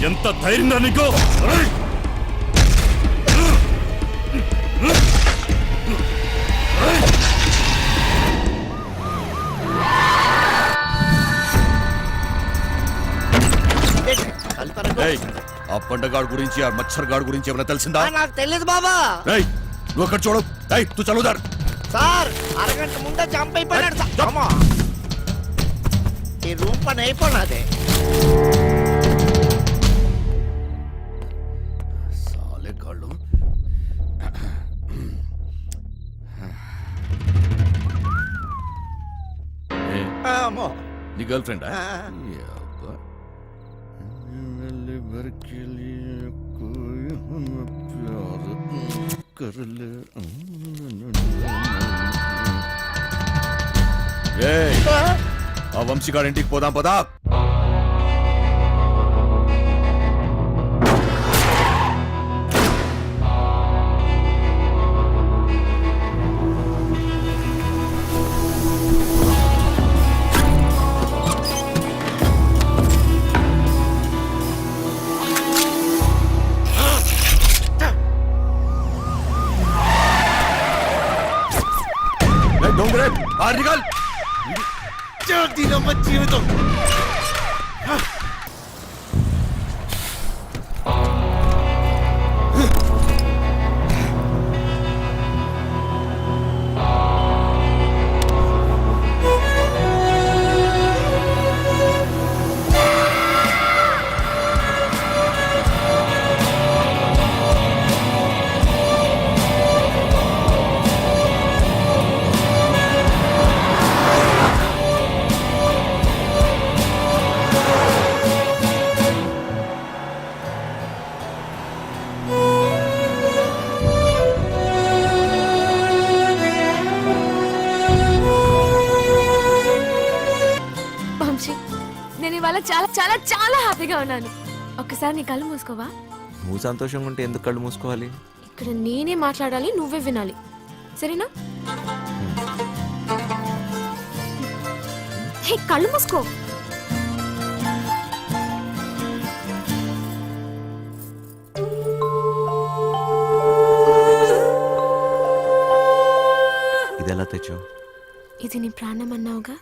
ఎంత ధైర్యం నీకు? ఆ పండగాడు గురించి ఆ మచ్చర్ గాడు గురించి ఏమైనా తెలిసిందా? నాకు తెలియదు బాబా. నువ్వు అక్కడ చూడు. తు చదువుదారు సార్, అరగంట ముందే జంప్ అయిపోయాడు. ఈ రూమ్ పని అయిపోయినదే. సాలే గాళ్ళు. నీ గర్ల్ ఫ్రెండా? ఆ వంశీగాడి ఇంటికి పోదాం పదా. జీవితం ఇవాళ చాలా చాలా చాలా హ్యాపీగా ఉన్నాను. ఒక్కసారి నీ కళ్ళు మూసుకోవా? నువ్వు సంతోషంగా ఉంటే ఎందుకు కళ్ళు మూసుకోవాలి? ఇక్కడ నేనే మాట్లాడాలి, నువ్వే వినాలి, సరేనా? హే, కళ్ళు మూసుకో. ఇది ఎలా తెచ్చావు? ఇది నీ ప్రాణం అన్నావుగా,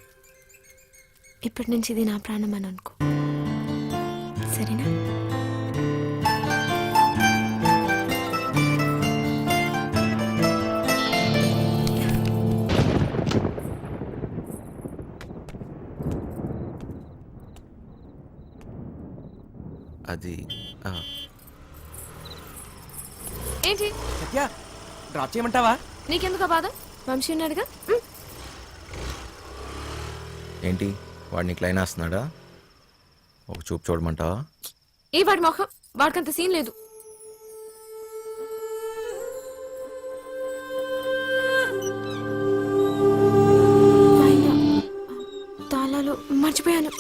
ఇప్పటి నుంచి ఇది నా ప్రాణం అని అనుకో, సరేనా? అది ఏంటి సత్య, డ్రాప్ చేయమంటావా? నీకెందుకు బాధ? వంశీ ఉన్నాడుగా. ఏంటి వాడు నీకు లైన్ వేస్తున్నాడా? ఒక చూపు చూడమంటావా? ఏ వాడి మొహం, వాడికంత సీన్ లేదు. తాళాలు మర్చిపోయాను.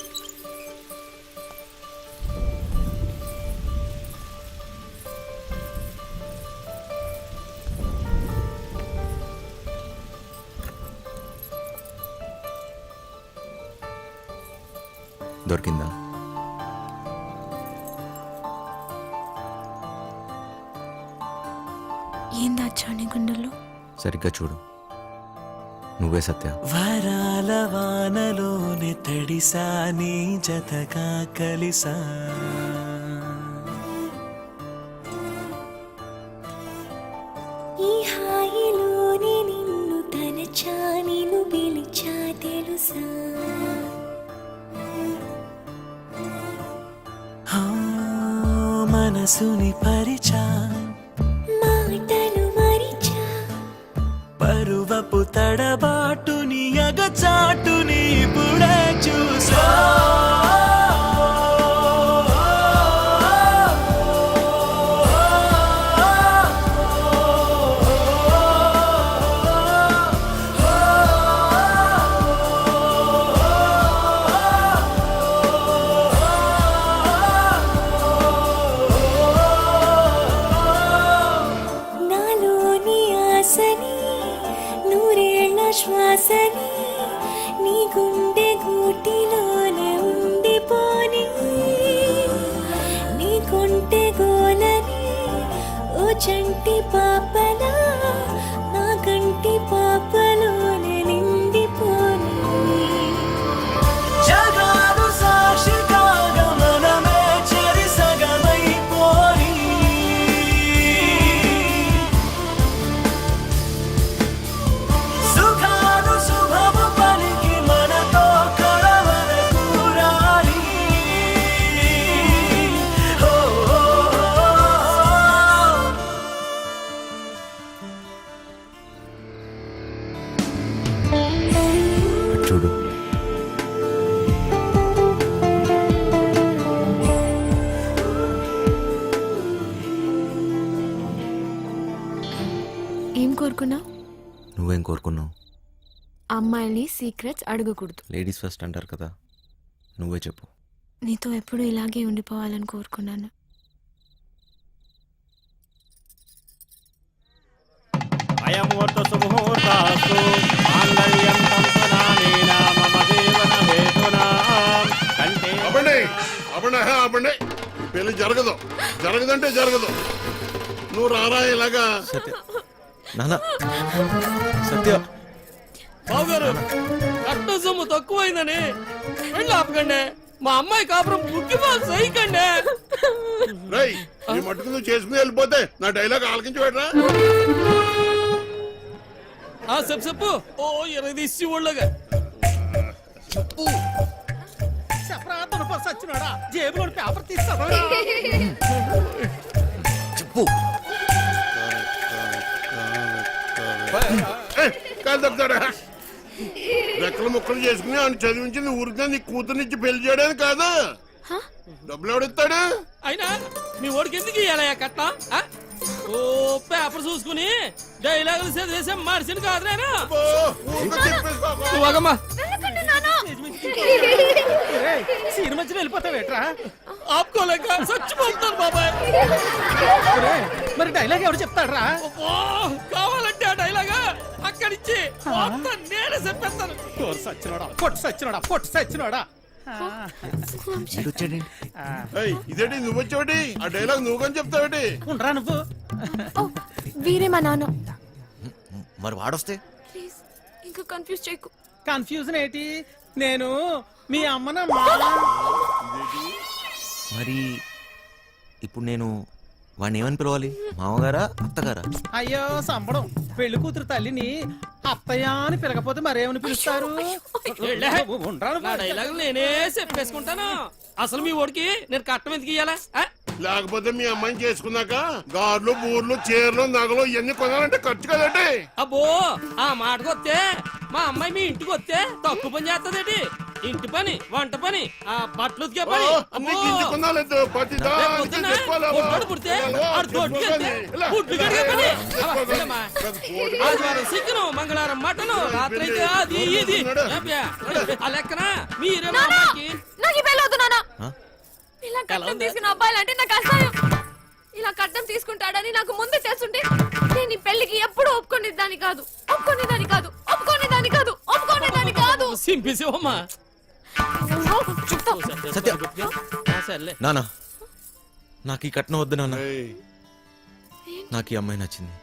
దొరికిందా? ఏందాచా నీ గుండెల్లో? సరిగ్గా చూడు, నువ్వే సత్య. వరాల వానలోనే తడిసా నీ జతగా కలిసా, ఈ హాయిలోనే నిన్ను తలచా, నిన్ను పిలిచా తెలుసా, మనసుని పరిచా, మాటలు మరిచా, పరువపు తడబాటుని అగచాటుని ఇప్పుడే చూసా. శ్వాసని నీ గుండె గూటిలోనే ఉండిపోని, నీ కంటి పాపలా నా కంటి పాపలోనే నిండిపోని జగాలు సాక్షిగా గమనమే చెరి సగమైపోయి సుఖాలు శుభము పలికి మనతో కడవర కూరాలి ఓ, ఓ, ఓ, ఓ. చూడు ఏం కోరుకున్నావు? నువ్వేం కోరుకున్నావు? అమ్మాయిని సీక్రెట్స్ అడగకూడదు. లేడీస్ ఫస్ట్ అంటారు కదా, నువ్వే చెప్పు. నీతో ఎప్పుడూ ఇలాగే ఉండిపోవాలని కోరుకున్నాను. అయముహూర్త సుముహూర్తాస్తు మాంగళ్యం తంతునానేన మమ జీవన హేతునా కంటే అవ్వండి అవ్వండి అవ్వండి పెళ్లి జరగదు జరగదంటే జరగదు నువ్వు రారా ఇలాగా సత్య నాన్న, సత్య బావగారు కట్నం సొమ్ము తక్కువైందని పెళ్ళి ఆపకండి. మా అమ్మాయి కాపురం బుక్కిపాలు సైకండి. రై ఈ మట్టుకు నువ్వు చేసుకుని వెళ్ళిపోతే నా డైలాగ్ ఆలకించి పెట్టరా చెప్పు. ఓ 20 తీసి ఒళ్ళగా సచ్చినాడా జేబులో పేపర్ తీస్తా. చెప్పు. కాదు తప్పుతాడా రెక్కలు ముక్కలు చేసుకుని ఆయన చదివించింది ఊరికే నీ కూతురునిచ్చి పెళ్లి చేయడానికి కాదా డబ్బులు ఎవడిస్తాడు అయినా మీ ఓడికి ఎందుకు ఇయ్యాలయ్యా కట్నం? ఓ పేపర్ చూసుకుని డైలాగులు చదివేసే మనిషిని కాదు నేను. నువ్వగమ్మా సినిమా వెళ్ళిపోతావేట్రా? ఆపుకోలేక చచ్చిపోతాను బాబాయ్. మరి డైలాగ్ ఎవరు చెప్తాడ్రా? కావాలంటే ఆ డైలాగా అక్కడిచ్చి మొత్తం నేనే చెప్పేస్తాను. సచ్చినోడా పొట్టు సచ్చినోడా పొట్టు సచ్చినోడా. ఇదేంటి నువ్వు వచ్చేవాటి ఆ డైలాగ్ నువ్వు కానీ చెప్తావేటి ఉండరా నువ్వు? ఓ, వీరే మా నాన్న. మరి వాడొస్తే ప్లీజ్ ఇంకా కన్ఫ్యూజ్ చేయకు. కన్ఫ్యూజన్ ఏంటి? నేను మీ అమ్మన మరి ఇప్పుడు నేను వాడిని ఏమని పిలవాలి? మామగారా అత్తగారా? అయ్యో సంబడం. పెళ్లి కూతురు తల్లిని అత్తయ్య అని పిలకపోతే మరేమని పిలుస్తారు? నేనే చెప్పేసుకుంటాను. అసలు మీ ఓడికి నేను కట్టం ఎందుకు ఇయ్యాలా? లేకపోతే మీ అమ్మాయిని చేసుకున్నాక గార్లు బూర్లు చీరలు నగలు ఇవన్నీ కొనాలంటే ఖర్చు కదండి అబ్బో ఆ మాటకు వస్తే మా అమ్మాయి మీ ఇంటికి వస్తే తక్కువ పని చేస్తదేటి? ఇంటి పని, వంట పని, ఆ బట్టలు ఉతికే పని. అన్ని గింజి కొనాలేదు ప్రతి దానికి తెచ్చుకోవాలా? పొట్టోడు పుడితే ఆడు తోటికి వెళ్తే గుడ్లు కడిగే పని. అమ్మా, ఆదివారం చికెను, మంగళవారం మటను, రాత్రి అయితే అది ఇది. ఆ లెక్కన మీరే మా అమ్మాయికి నాకు ఈ పెళ్ళి వద్దు నాన్న. ఆ? ఇలా కట్నం తీసుకున్న అబ్బాయిలంటే నాకు అసహ్యం. ఇలా కట్నం తీసుకుంటాడని నాకు ముందే తెలుసుంటే నేను ఈ పెళ్లికి ఎప్పుడు ఒప్పుకునేదాన్ని కాదు. ఒప్పుకునేదాన్ని కాదు. ఒప్పుకునేదాన్ని కాదు. ఒప్పుకునేదాన్ని కాదు. సింపేసేవమ్మా. సత్య సర్లే. నాన్న, నాకు ఈ కట్నం వద్దు నాన్న. ఏయ్, నాకు ఈ అమ్మాయి నచ్చింది.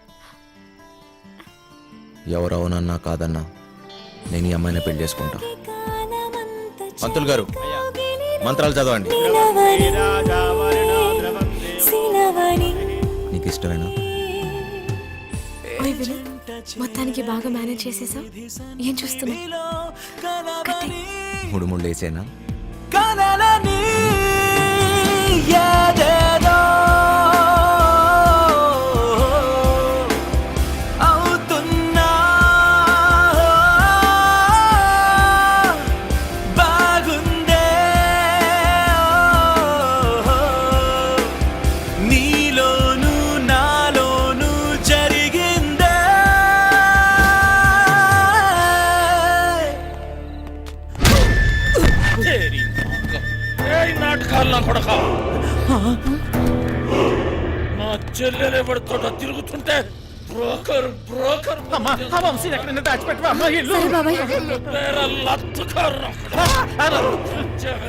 ఎవరవునన్నా కాదన్నా నేను ఈ అమ్మాయిని పెళ్లి చేసుకుంటా. పంతులు గారు మంత్రాలు చదవండి. నీకు ఇష్టమేనా? ఓయ్ విను, మొత్తానికి బాగా మేనేజ్ చేసేసా. ఏం చూస్తున్నా? మూడు ముళ్ళు వేసేనా? కలలని యాదేదో అవుతున్నా బాగుందే నీలోను నాలోను జరిగిందే నాటకాలు నా కొడక నా చెల్లెలు ఎవరితో తిరుగుతుంటే బ్రోకర్ బ్రోకర్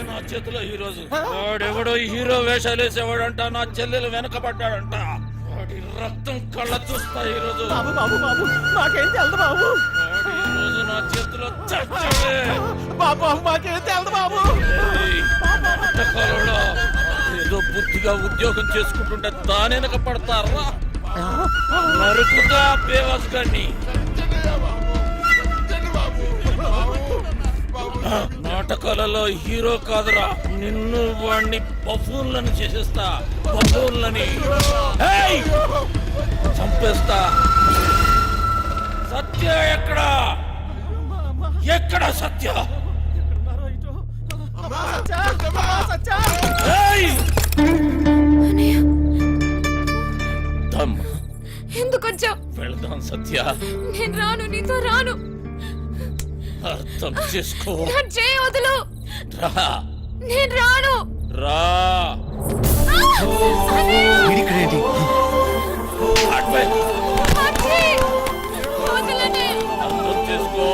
నా చేతిలో ఈ రోజు వాడెవడో హీరో వేషాలు వేసేవాడంట. నా చెల్లెలు వెనకబడ్డాడంట. వాడి రక్తం కళ్ళ చూస్తా ఈరోజు బాబు బాబు బాబు మాకేం తెలదు బాబు. వాడు ఈరోజు నా చేతిలో చచ్చాడే. బాబు మాకేం తెలదు బాబు. ఏయ్, నాటకాలోడా, ఏదో బుద్ధిగా ఉద్యోగం చేసుకుంటుంటే దానెనక పడతారా? నరుకుతా బేవాస్ గాన్ని. నాటకాలలో హీరో కాదురా, నిన్ను వాణ్ణి బఫూన్లను చేసేస్తా. బఫూన్లని ఏయ్! చంపేస్తా. సత్య ఎక్కడా? ఎక్కడ సత్య? ఏయ్! దమ్. ఎందుకు వచ్చావు? వెళ్దాం సత్య, నేను రాను, నీతో రాను. అర్థం చేసుకో. నా చేయి వదులు. రా నేను రాను. రా. ఇక్కడేంటి? అటువై. అచ్చి! వదలండి. అర్థం చేసుకో.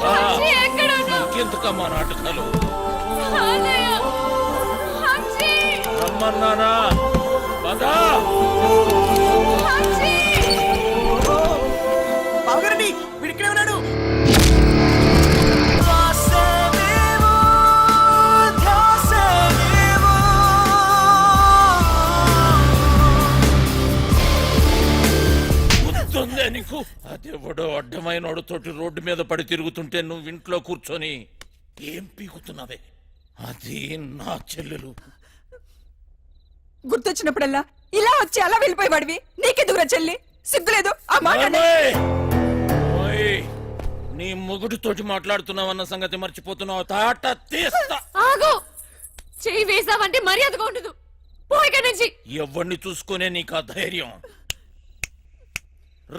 రా. అచ్చి, ఎక్కడున్నావు? ఇంకెందుకమ్మా నాటకాలు? అన్నయ్య! అచ్చి! రమ్మన్నానా? పదా. అచ్చి! బావగారండి వీడిక్కడే ఉన్నాడు. గుర్తుందే నీకు? అదేవడో అడ్డమైనోడు తోటి రోడ్డు మీద పడి తిరుగుతుంటే నువ్వు ఇంట్లో కూర్చొని ఏం పీకుతున్నావే? అది నా చెల్లెలు. గుర్తొచ్చినప్పుడల్లా ఇలా వచ్చి అలా వెళ్ళిపోయేవాడివి. నీకెందుకురా చెల్లి? సిగ్గులేదు ఆ మాట? ఓయ్! ఓయ్! నీ మొగుడితోటి మాట్లాడుతున్నావన్న సంగతి మర్చిపోతున్నావు. తాట తీస్తా. ఆగు! చెయ్యి వేసావంటే మర్యాదగా ఉండదు. పో ఇక్కడి నుంచి. ఎవరిని చూసుకునే నీకు ఆ ధైర్యం?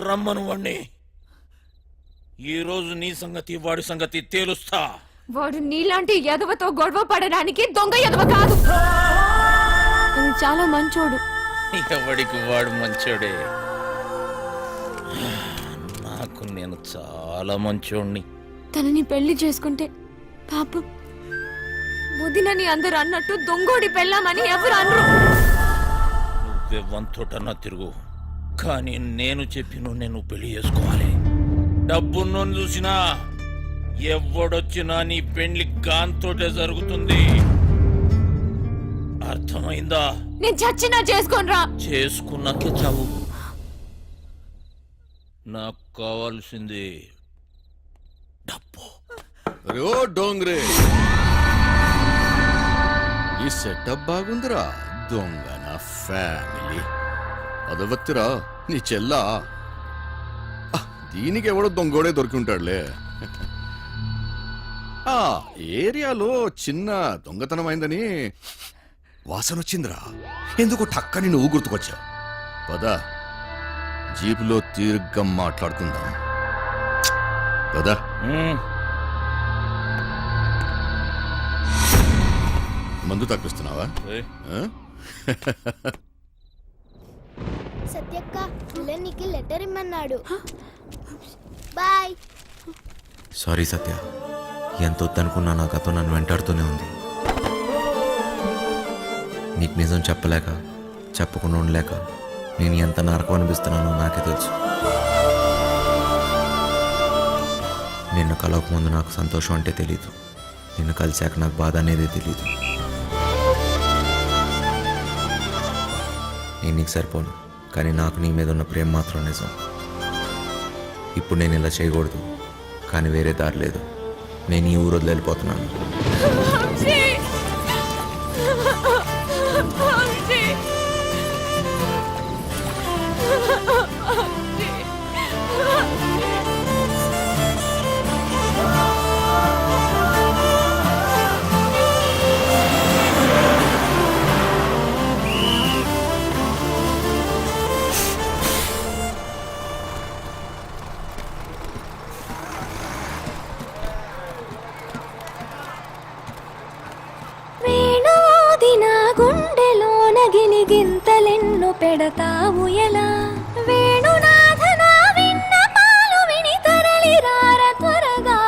రమ్మను వాణ్ణి. ఈ రోజు నీ సంగతి వాడి సంగతి తేలుస్తా. వాడు నీలాంటి ఎదవతో గొడవ పడడానికి దొంగ ఎదవ కాదు. తను చాలా మంచోడు. ఎవడికి వాడు మంచోడే. నాకు నేను చాలా మంచోడిని. తనని పెళ్లి చేసుకుంటే పాపం వదినని అందరు అన్నట్టు దొంగోడి పెళ్ళామని ఎవరు అనరు. నువ్వెవ్వంతోటన్నా తిరుగు, కానీ నేను చెప్పిన నేను పెళ్లి చేసుకోవాలి. డబ్బున్నోని చూసినా ఎవడొచ్చినా నీ పెళ్లి గాంతోటే జరుగుతుంది. అర్థమైందా? నేను చచ్చినా చేసుకోనరా. చేసుకున్నాకే చావు. నాకు కావాల్సింది డబ్బు. అరే ఓ డోంగ్రే, ఈ సెటప్ బాగుందిరా. దొంగ నా ఫ్యామిలీ అదవత్తిరా నీ చెల్లా. దీనికి ఎవడో దొంగోడే దొరికి ఉంటాడులే. ఆ ఏరియాలో చిన్న దొంగతనం అయిందని వాసన వచ్చిందిరా. ఎందుకు టక్కని నువ్వు గుర్తుకొచ్చావు. పద, జీపులో తీర్ఘం మాట్లాడుకుందాం. పద. మందు తప్పిస్తున్నావా? సత్యక్క నీకు లెటర్ ఇమ్మన్నాడు. బాయ్. సారీ సత్య, ఎంత వద్దనుకున్నా నా గతం నన్ను వెంటాడుతూనే ఉంది. నీకు నిజం చెప్పలేక, చెప్పకుండా ఉండలేక నేను ఎంత నరకం అనిపిస్తున్నానో నాకే తెలుసు. నిన్ను కలవకముందు నాకు సంతోషం అంటే తెలీదు. నిన్ను కలిశాక నాకు బాధ అనేది తెలీదు. నేను నీకు సరిపోను, కానీ నాకు నీ మీద ఉన్న ప్రేమ మాత్రం నిజం. ఇప్పుడు నేను ఇలా చేయకూడదు, కానీ వేరే దారి లేదు. నేను ఈ ఊరు వదిలి వెళ్ళిపోతున్నాను. వంశీ! వంశీ! గుండెలోన గిలిగింతలెన్ను పెడతావు ఎలా? వేణునాథన విన్న పాలు విని తరలి రార త్వరగా.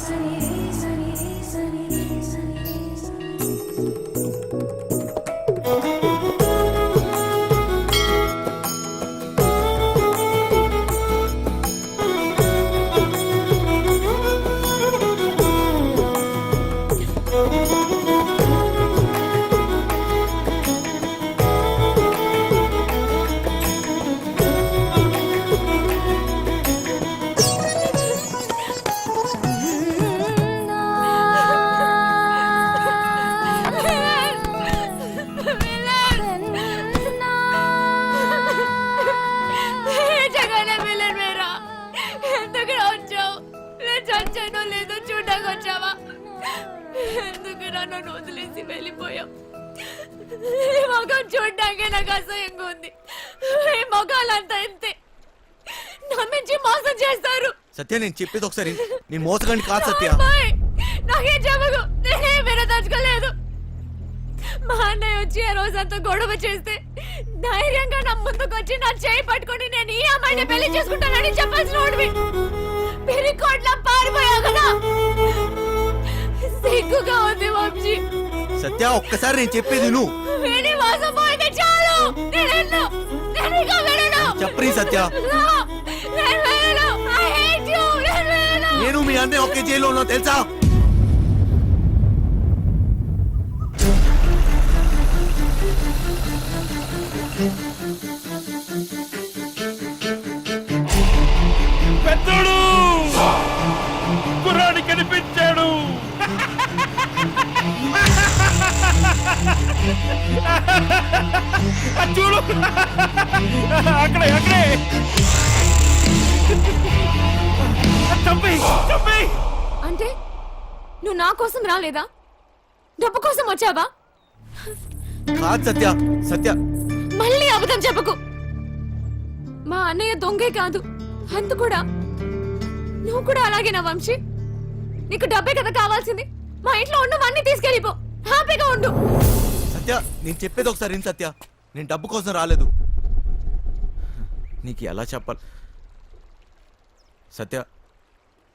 సని సని సని ఎందుకు నన్ను వదిలేసి వెళ్ళిపోయావు? ఈ మొఖం చూడ్డాకే నాకు అసహ్యంగా ఉంది. ఈ మొఖాలంతా ఇంతే, నమ్మించి మోసం చేస్తారు. సత్య నేను చెప్పేది ఒకసారి, నేను మోసగాన్ని కాదు సత్య. అమ్మాయి, నాకేం చెప్పకు, నేనే వినదలుచుకోలేదు. మా అన్నయ్య వచ్చి ఆ రోజంతా గొడవ చేస్తే ధైర్యంగా నా ముందుకొచ్చి నా చేయి పట్టుకొని నేను ఈ అమ్మాయిని పెళ్లి చేసుకుంటానని చెప్పాల్సిన వాడివి. పిరికోట్లా పారిపోయా కదా. సిగ్గుగా ఉంది వంశీ. సత్య ఒక్కసారి నేను చెప్పేది నువ్వు విని మోసపోయింది చాలు. నేను ఇంకా వెళ్ళను. చెప్పరి సత్య. నేను వెళ్ళను. I hate you. నేను వెళ్ళను. నేను మీ అన్నయ్య ఒకే జైల్లో ఉన్నా తెలుసా? పెద్దోడు కుర్రాడి కనిపించాడు. చూడు అక్కడే అక్కడే. అంటే నువ్వు నా కోసం రాలేదా? డబ్బు కోసం వచ్చావా? కాదు సత్య. సత్య మళ్ళీ అబద్ధం చెప్పకు. మా అన్నయ్య దొంగే కాదు, అంత కూడా. నువ్వు కూడా అలాగేనా వంశీ? నీకు డబ్బే కదా కావాల్సింది. మా ఇంట్లో ఉన్నవన్నీ తీసుకెళ్ళిపో, హ్యాపీగా ఉండు. సత్య నేను చెప్పేది ఒకసారి విను సత్య. నేను డబ్బు కోసం రాలేదు. నీకు ఎలా చెప్పాలి సత్య,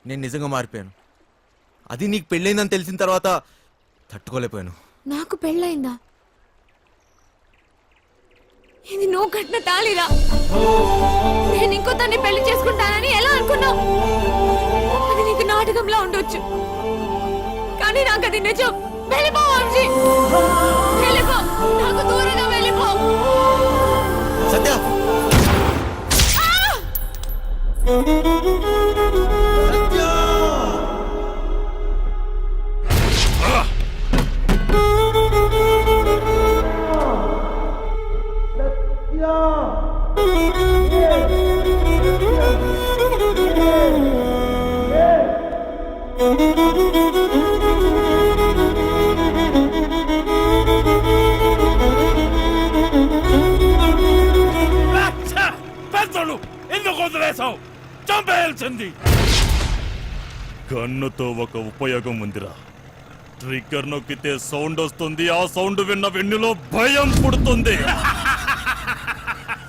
నేను నిజంగా మారిపోయాను. అది నీకు పెళ్ళైందని తెలిసిన తర్వాత తట్టుకోలేకపోయాను. నాకు పెళ్ళయిందా? ఇది నువ్వు కట్టిన తాళిరా. నేను ఇంకో తన్ని పెళ్లి చేసుకుంటానని ఎలా అనుకున్నావు? అది నీకు నాటకంలా ఉండొచ్చు, కానీ నాకు అది నిజం. వెళ్ళిపో వంశీ, వెళ్ళిపో. నాకు దూరంగా వెళ్ళిపో. సత్య పెద్దోడు ఎందుకు వదిలేసావు? చంపేయాల్సింది. గన్నుతో ఒక ఉపయోగం ఉందిరా. ట్రిగ్గర్ నొక్కితే సౌండ్ వస్తుంది. ఆ సౌండ్ విన్న వెన్నులో భయం పుడుతుంది.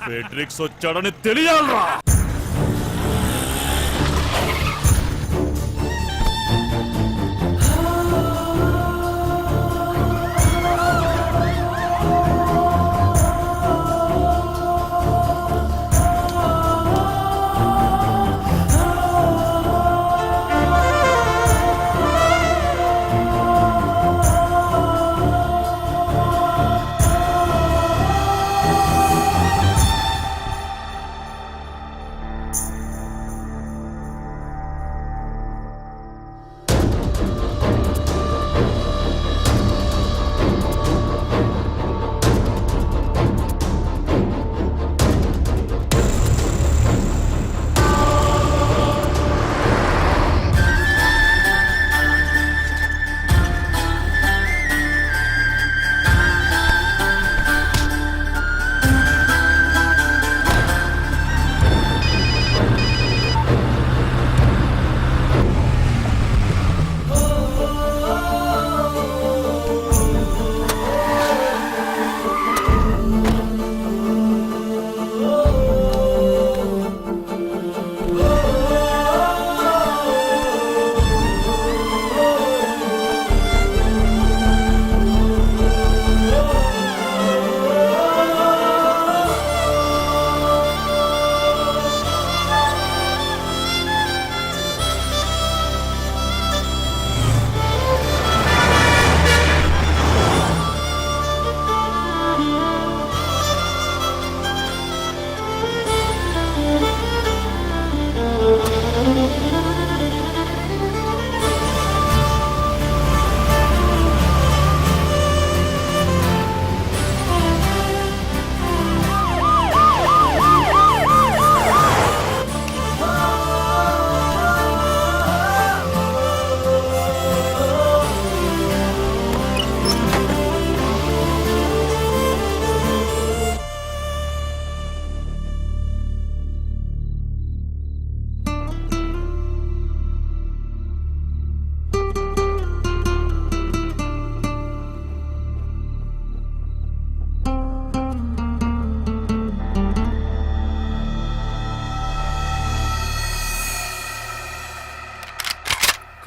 ఫెడ్రిక్స్ వచ్చాడని తెలియాలరా.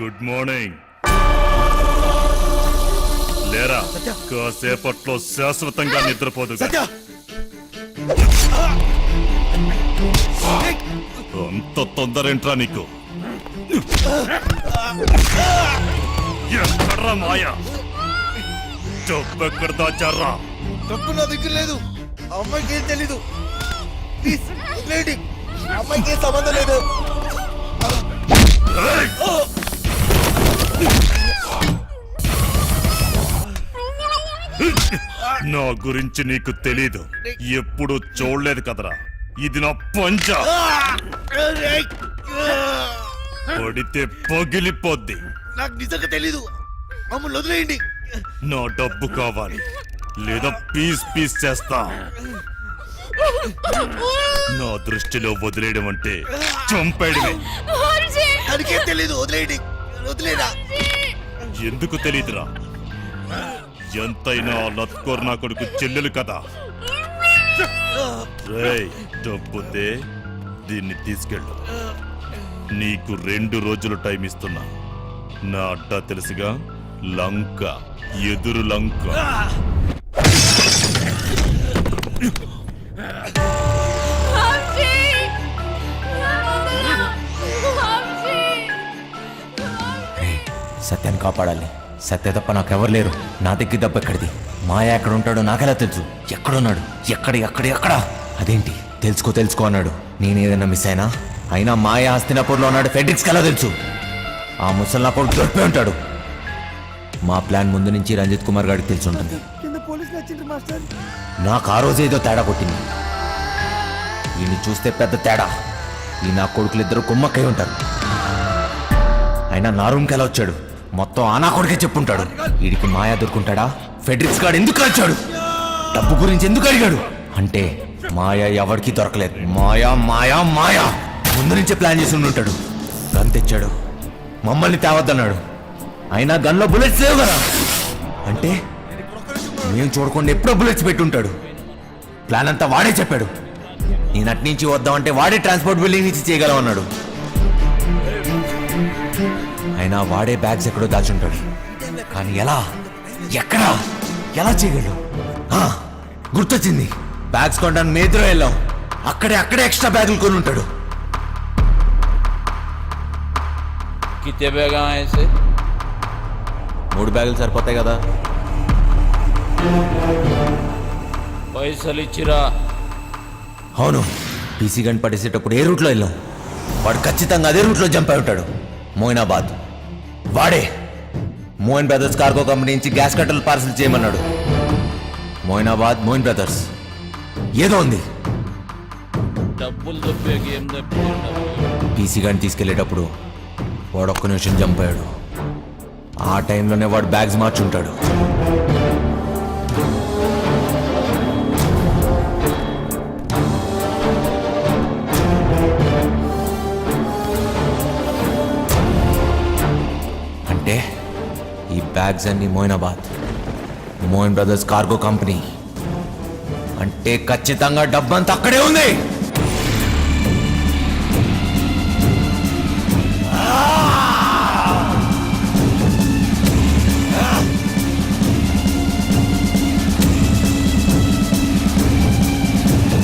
గుడ్ మార్నింగ్ లేరా కాసేపట్లో శాశ్వతంగా నిద్రపోదు అంత తొందరేంట్రా నీకు ఎక్కడ్రా మాయా డబ్బెక్కడ దాచారా డబ్బు నా దగ్గర లేదు అమ్మాయికి ఏం తెలీదు ప్లీజ్ వదిలేయండి అమ్మాయికి ఏం సంబంధం లేదు నా గురించి నీకు తెలీదు ఎప్పుడు చూడలేదు కదరా ఇది నా పంచ పడితే పగిలిపోద్ది నాకు నిజంగా తెలీదు మమ్మల్ని వదిలేయండి నా డబ్బు కావాలి లేదా పీస్ పీస్ చేస్తా నా దృష్టిలో వదిలేయడం అంటే చంపేయడమే దానికేం తెలీదు వదిలేయండి వదిలేరా ఎందుకు తెలీదురా ఎంతైనా లత్కోర్ నా కొడుకు చెల్లెలు కదా రేయ్ డబ్బుతే దీన్ని తీసుకెళ్ళు నీకు 2 రోజులు టైం ఇస్తున్నా నా అడ్డా తెలుసుగా లంక ఎదురు లంక సత్యాన్ని కాపాడాలి సత్య తప్ప నాకెవరు లేరు నా దగ్గర దెబ్బ ఎక్కడిది మాయ ఎక్కడ ఉంటాడో నాకెలా తెలుసు ఎక్కడున్నాడు ఎక్కడ అదేంటి తెలుసుకో అన్నాడు నేనేదైనా మిస్ అయినా మాయ హస్తినాపూర్లో ఉన్నాడు ఫెడ్రిక్స్కి ఎలా తెలుసు ఆ ముసలి నా కొడుకు దొరికిపోయి ఉంటాడు మా ప్లాన్ ముందు నుంచి రంజిత్ కుమార్ గారికి తెలిసి ఉంటుంది నాకు ఆ రోజు ఏదో తేడా కొట్టింది ఈయన్ని చూస్తే పెద్ద తేడా ఈ నా కొడుకులు ఇద్దరు కుమ్మక్కై ఉంటారు అయినా నా రూమ్కి ఎలా వచ్చాడు మొత్తం ఆ నా కొడుకే చెప్పుంటాడు వీడికి మాయా దొరుకుంటాడా ఫెడ్రిక్స్ గాడు ఎందుకు వచ్చాడు డబ్బు గురించి ఎందుకు అడిగాడు అంటే మాయా ఎవరికి దొరకలేదు మాయా ముందు నుంచే ప్లాన్ చేసి ఉంటాడు గన్ తెచ్చాడు మమ్మల్ని తేవద్దన్నాడు అయినా గన్లో బుల్లెట్స్ లేవు కదా అంటే మేము చూడకుండా ఎప్పుడో బుల్లెట్స్ పెట్టుంటాడు ప్లాన్ అంతా వాడే చెప్పాడు నేను అటు నుంచి వద్దామంటే వాడే ట్రాన్స్పోర్ట్ బిల్డింగ్ నుంచి చేయగలం అన్నాడు అయినా వాడే బ్యాగ్స్ ఎక్కడో దాచుంటాడు కానీ ఎలా చేయగలడు గుర్తొచ్చింది బ్యాగ్స్ కొనడానికి మేద్రో వెళ్ళాం అక్కడే ఎక్స్ట్రా బ్యాగులు కొని ఉంటాడు कितने बैग आए ऐसे 3 బ్యాగులు సరిపోతాయి కదా పైసలు ఇచ్చిరా అవును పీసీ గన్ పడేసేటప్పుడు ఏ రూట్లో వెళ్ళాం వాడు ఖచ్చితంగా అదే రూట్లో జంప్ అయి ఉంటాడు మోయినాబాద్ వాడే మోయిన్ బ్రదర్స్ కార్గో కంపెనీ నుంచి గ్యాస్ కట్టలు పార్సల్ చేయమన్నాడు మోయిన్ బ్రదర్స్ ఏదో ఉంది డబ్బులు దొబ్బే గేమ్ దొబ్బే పీసీ గన్ తీసుకెళ్లేటప్పుడు వాడు ఒక్క నిమిషం జంప్ అయ్యాడు ఆ టైంలోనే వాడు బ్యాగ్స్ మార్చుంటాడు అంటే ఈ బ్యాగ్స్ అన్ని మోయిన్ బ్రదర్స్ కార్గో కంపెనీ అంటే ఖచ్చితంగా డబ్బంతా అక్కడే ఉంది